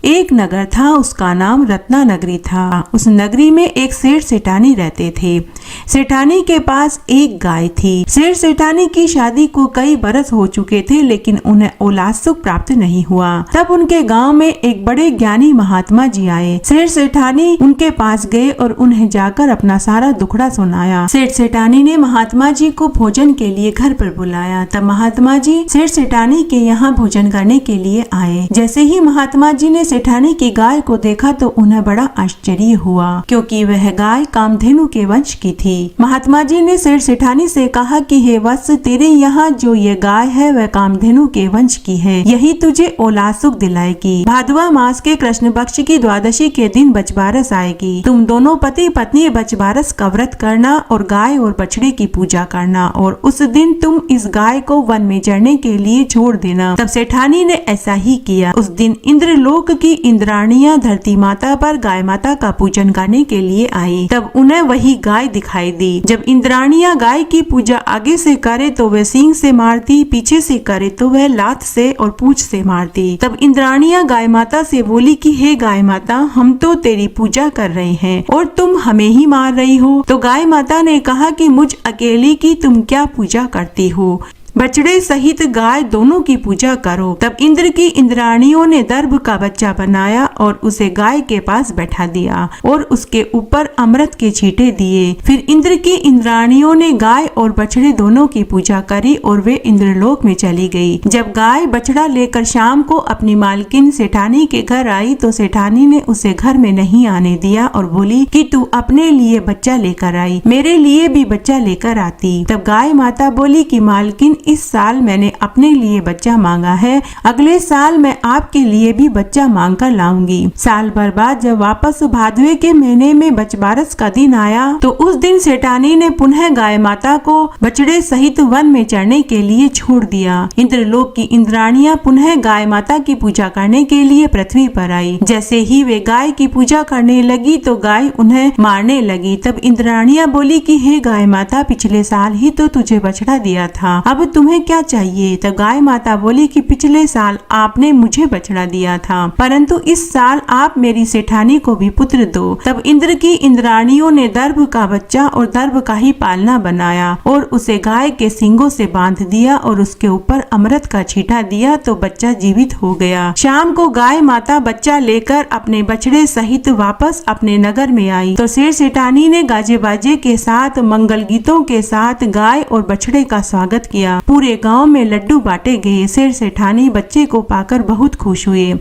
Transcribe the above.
एक नगर था, उसका नाम रत्ना नगरी था। उस नगरी में एक सेठ सेठानी रहते थे। सेठानी के पास एक गाय थी। सेठ सेठानी की शादी को कई बरस हो चुके थे, लेकिन उन्हें औलाद सुख प्राप्त नहीं हुआ। तब उनके गांव में एक बड़े ज्ञानी महात्मा जी आए। सेठ सेठानी उनके पास गए और उन्हें जाकर अपना सारा दुखड़ा सुनाया। सेठ सेठानी ने महात्मा जी को भोजन के लिए घर पर बुलाया। तब महात्मा जी सेठ सेठानी के यहाँ भोजन करने के लिए आए। जैसे ही महात्मा जी ने सेठानी की गाय को देखा तो उन्हें बड़ा आश्चर्य हुआ, क्योंकि वह गाय कामधेनु के वंश की थी। महात्मा जी ने सेठ सेठानी से कहा कि हे वत्स, तेरे यहाँ जो ये गाय है वह कामधेनु के वंश की है, यही तुझे औलाद सुख दिलाएगी। भादवा मास के कृष्ण पक्ष की द्वादशी के दिन बचबारस आएगी। तुम दोनों पति पत्नी बचबारस का व्रत करना और गाय और बछड़े की पूजा करना, और उस दिन तुम इस गाय को वन में चरने के लिए छोड़ देना। तब सेठानी ने ऐसा ही किया। उस दिन इंद्रलोक की इंद्राणियां धरती माता पर गाय माता का पूजन करने के लिए आई। तब उन्हें वही गाय दिखाई दी। जब इंद्राणियां गाय की पूजा आगे से करे तो वह सींग से मारती, पीछे से करे तो वह लात से और पूंछ से मारती। तब इंद्राणियां गाय माता से बोली कि हे गाय माता, हम तो तेरी पूजा कर रहे हैं और तुम हमें ही मार रही हो। तो गाय माता ने कहा कि मुझ अकेली की तुम क्या पूजा करती हो, बछड़े सहित गाय दोनों की पूजा करो। तब इंद्र की इंद्राणियों ने दर्भ का बच्चा बनाया और उसे गाय के पास बैठा दिया और उसके ऊपर अमृत के छींटे दिए। फिर इंद्र की इंद्राणियों ने गाय और बछड़े दोनों की पूजा करी और वे इंद्रलोक में चली गई। जब गाय बछड़ा लेकर शाम को अपनी मालकिन सेठानी के घर आई तो सेठानी ने उसे घर में नहीं आने दिया और बोली कि तू अपने लिए बच्चा लेकर आई, मेरे लिए भी बच्चा लेकर आती। तब गाय माता बोली कि मालकिन, इस साल मैंने अपने लिए बच्चा मांगा है, अगले साल मैं आपके लिए भी बच्चा मांग कर लाऊंगी। साल भर बाद जब वापस भादवे के महीने में बचबारस का दिन आया तो उस दिन सेठानी ने पुनः गाय माता को बछड़े सहित वन में चरने के लिए छोड़ दिया। इंद्रलोक की इंद्राणियां पुनः गाय माता की पूजा करने के लिए पृथ्वी पर आई। जैसे ही वे गाय की पूजा करने लगी तो गाय उन्हें मारने लगी। तब इंद्राणियां बोली कि हे गाय माता, पिछले साल ही तो तुझे बछड़ा दिया था, अब तुम्हें क्या चाहिए। तब गाय माता बोली कि पिछले साल आपने मुझे बछड़ा दिया था, परंतु इस साल आप मेरी सेठानी को भी पुत्र दो। तब इंद्र की इंद्राणियों ने दर्भ का बच्चा और दर्भ का ही पालना बनाया और उसे गाय के सींगों से बांध दिया और उसके ऊपर अमृत का छींटा दिया तो बच्चा जीवित हो गया। शाम को गाय माता बच्चा लेकर अपने बछड़े सहित वापस अपने नगर में आई तो सेठ सेठानी ने गाजे बाजे के साथ, मंगल गीतों के साथ गाय और बछड़े का स्वागत किया। पूरे गांव में लड्डू बांटे गए। सेठ सेठानी बच्चे को पाकर बहुत खुश हुए।